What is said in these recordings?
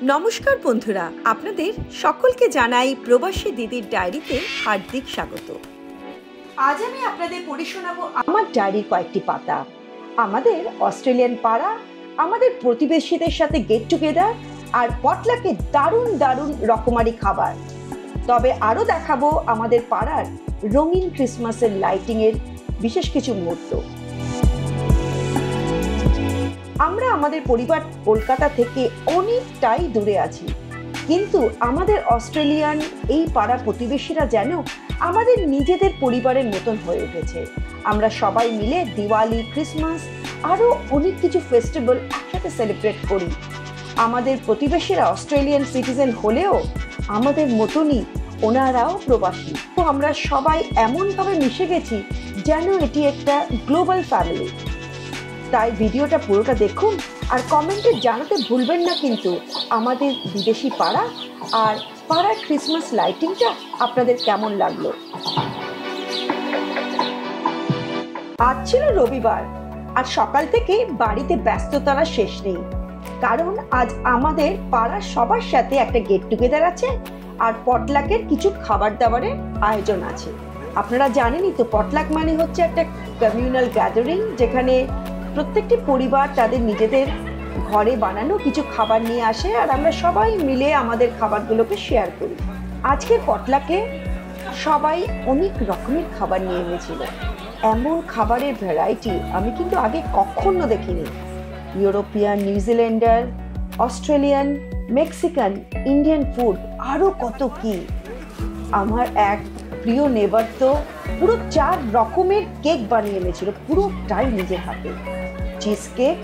নমস্কার বন্ধুরা, আপনাদের সকলকে জানাই প্রবাসী দিদির ডায়েরিতে হার্দিক স্বাগত। আজ আমি আপনাদের পড়ে শোনাবো আমার ডায়েরির কয়েকটি পাতা। আমাদের অস্ট্রেলিয়ান পাড়া, আমাদের প্রতিবেশীদের সাথে গেট টুগেদার আর পটলাকে দারুণ দারুণ রকমারি খাবার। তবে আরও দেখাবো আমাদের পাড়ার রঙিন ক্রিসমাসের লাইটিংয়ের বিশেষ কিছু মুহূর্ত। আমরা আমাদের পরিবার কলকাতা থেকে অনেকটাই দূরে আছি, কিন্তু আমাদের অস্ট্রেলিয়ান এই পাড়া প্রতিবেশীরা যেন আমাদের নিজেদের পরিবারের মতন হয়ে উঠেছে। আমরা সবাই মিলে দিওয়ালি, ক্রিসমাস আরও অনেক কিছু ফেস্টিভ্যাল একসাথে সেলিব্রেট করি। আমাদের প্রতিবেশীরা অস্ট্রেলিয়ান সিটিজেন হলেও আমাদের মতনই ওনারাও প্রবাসী। তো আমরা সবাই এমনভাবে মিশে গেছি যেন এটি একটা গ্লোবাল ফ্যামিলি। তাই ভিডিওটা পুরোটা দেখুন আর কমেন্টে জানাতে ভুলবেন না কিন্তু আমাদের বিদেশি পাড়া আর পাড়ার ক্রিসমাস লাইটিংটা আপনাদের কেমন লাগলো। আজ ছিল রবিবার আর সকাল থেকে বাড়িতে ব্যস্ততার শেষ নেই, কারণ আজ আমাদের পাড়ার সবার সাথে একটা গেট টুগেদার আছে আর পটলাকের কিছু খাবার দাবারের আয়োজন আছে। আপনারা জানেনই তো, পটলাক মানে হচ্ছে একটা কমিউনাল গ্যাদারিং, যেখানে প্রত্যেকটি পরিবার তাদের নিজেদের ঘরে বানানো কিছু খাবার নিয়ে আসে আর আমরা সবাই মিলে আমাদের খাবারগুলোকে শেয়ার করি। আজকের পটলাকে সবাই অনেক রকমের খাবার নিয়ে এনেছিল। এমন খাবারের ভ্যারাইটি আমি কিন্তু আগে কখনো দেখিনি। European, New Zealander, Australian, Mexican, Indian food, আরও কত কি। আমার এক প্রিয় নেবার তো পুরো 4 রকমের কেক বানিয়ে এনেছিল, পুরোটাই নিজের হাতে। Cheese cake,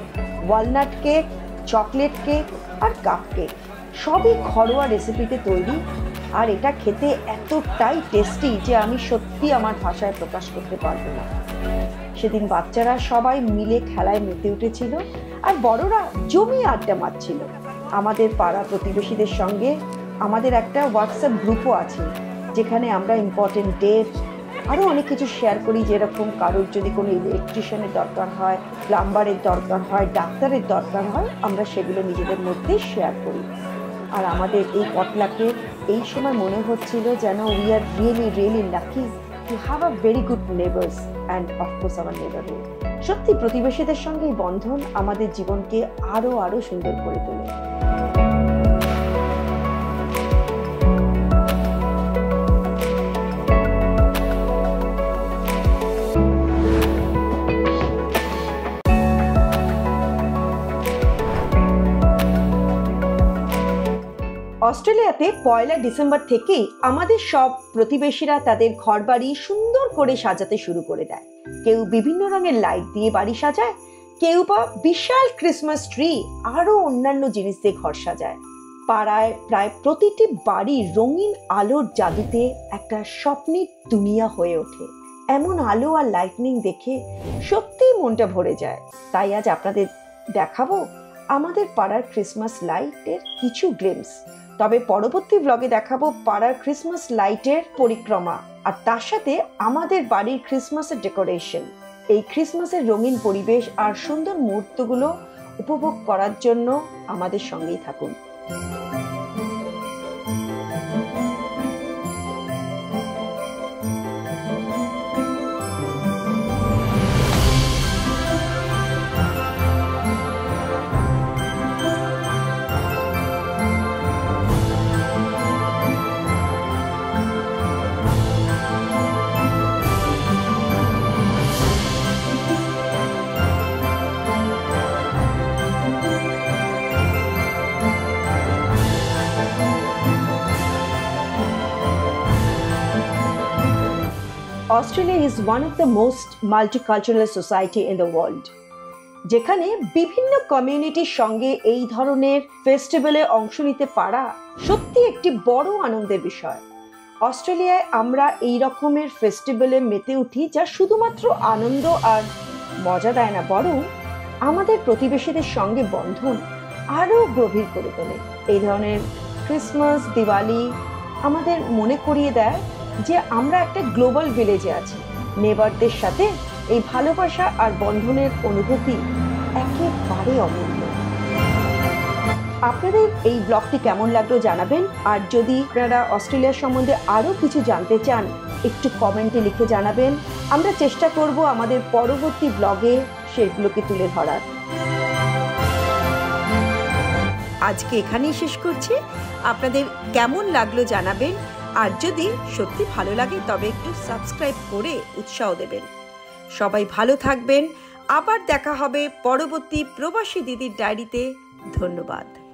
walnut cake, chocolate cake আর কাপ কেক, সবই ঘরোয়া রেসিপিতে তৈরি। আর এটা খেতে এতটাই টেস্টি যে আমি সত্যি আমার ভাষায় প্রকাশ করতে পারবো না। সেদিন বাচ্চারা সবাই মিলে খেলায় মেতে উঠেছিল আর বড়রা জমিয়ে আড্ডা মারছিল। আমাদের পাড়া প্রতিবেশীদের সঙ্গে আমাদের একটা হোয়াটসঅ্যাপ গ্রুপও আছে, যেখানে আমরা ইম্পর্টেন্ট ডেট আরও অনেক কিছু শেয়ার করি। যেরকম কারোর যদি কোনো ইলেকট্রিশিয়ানের দরকার হয়, প্লাম্বারের দরকার হয়, ডাক্তারের দরকার হয়, আমরা সেগুলো নিজেদের মধ্যেই শেয়ার করি। আর আমাদের এই পটলাকে এই সময় মনে হচ্ছিল যেন we are really lucky to have a very good neighbours and of course our neighbourhood. সত্যি প্রতিবেশীদের সঙ্গে এই বন্ধন আমাদের জীবনকে আরও সুন্দর করে তোলে। অস্ট্রেলিয়াতে 1 ডিসেম্বর থেকেই আমাদের সব প্রতিবেশীরা তাদের ঘরবাড়ি সুন্দর করে সাজাতে শুরু করে দেয়। কেউ বিভিন্ন রঙের লাইট দিয়ে বাড়ি সাজায়, কেউ বা বিশাল ক্রিসমাস ট্রি আরও অন্যান্য জিনিস দিয়ে ঘর সাজায়। পাড়ায় প্রায় প্রতিটি বাড়ি রঙিন আলোর জাদুতে একটা স্বপ্নের দুনিয়া হয়ে ওঠে। এমন আলো আর লাইটনিং দেখে সত্যিই মনটা ভরে যায়। তাই আজ আপনাদের দেখাবো আমাদের পাড়ার ক্রিসমাস লাইটের কিছু গ্লিম্পস। তবে পরবর্তী ব্লগে দেখাবো পাড়ার ক্রিসমাস লাইটের পরিক্রমা আর তার সাথে আমাদের বাড়ির ক্রিসমাসের ডেকোরেশন। এই ক্রিসমাসের রঙিন পরিবেশ আর সুন্দর মুহূর্তগুলো উপভোগ করার জন্য আমাদের সঙ্গেই থাকুন। Australia is one of the most multicultural society in the world, যেখানে বিভিন্ন কমিউনিটির সঙ্গে এই ধরনের ফেস্টিভ্যালে অংশ নিতে পারা সত্যি একটি বড় আনন্দের বিষয়। অস্ট্রেলিয়ায় আমরা এই রকমের ফেস্টিভ্যালে মেতে উঠি, যা শুধুমাত্র আনন্দ আর মজা দেয় না, বরং আমাদের প্রতিবেশীদের সঙ্গে বন্ধন আরও গভীর করে তোলে। এই ধরনের ক্রিসমাস, দিওয়ালি আমাদের মনে করিয়ে দেয় যে আমরা একটা গ্লোবাল ভিলেজে আছি। নেবারদের সাথে এই ভালোবাসা আর বন্ধনের অনুভূতি একেবারে অমূল্য। আপনাদের এই ব্লগটি কেমন লাগলো জানাবেন। আর যদি আপনারা অস্ট্রেলিয়া সম্বন্ধে আরও কিছু জানতে চান একটু কমেন্টে লিখে জানাবেন। আমরা চেষ্টা করব আমাদের পরবর্তী ব্লগে সেগুলোকে তুলে ধরার। আজকে এখানেই শেষ করছি। আপনাদের কেমন লাগলো জানাবেন। আর যদি সত্যি ভালো লাগে তবে একটু সাবস্ক্রাইব করে উৎসাহ দেবেন। সবাই ভালো থাকবেন। আবার দেখা হবে পরবর্তী প্রবাসী দিদির ডায়েরিতে। ধন্যবাদ।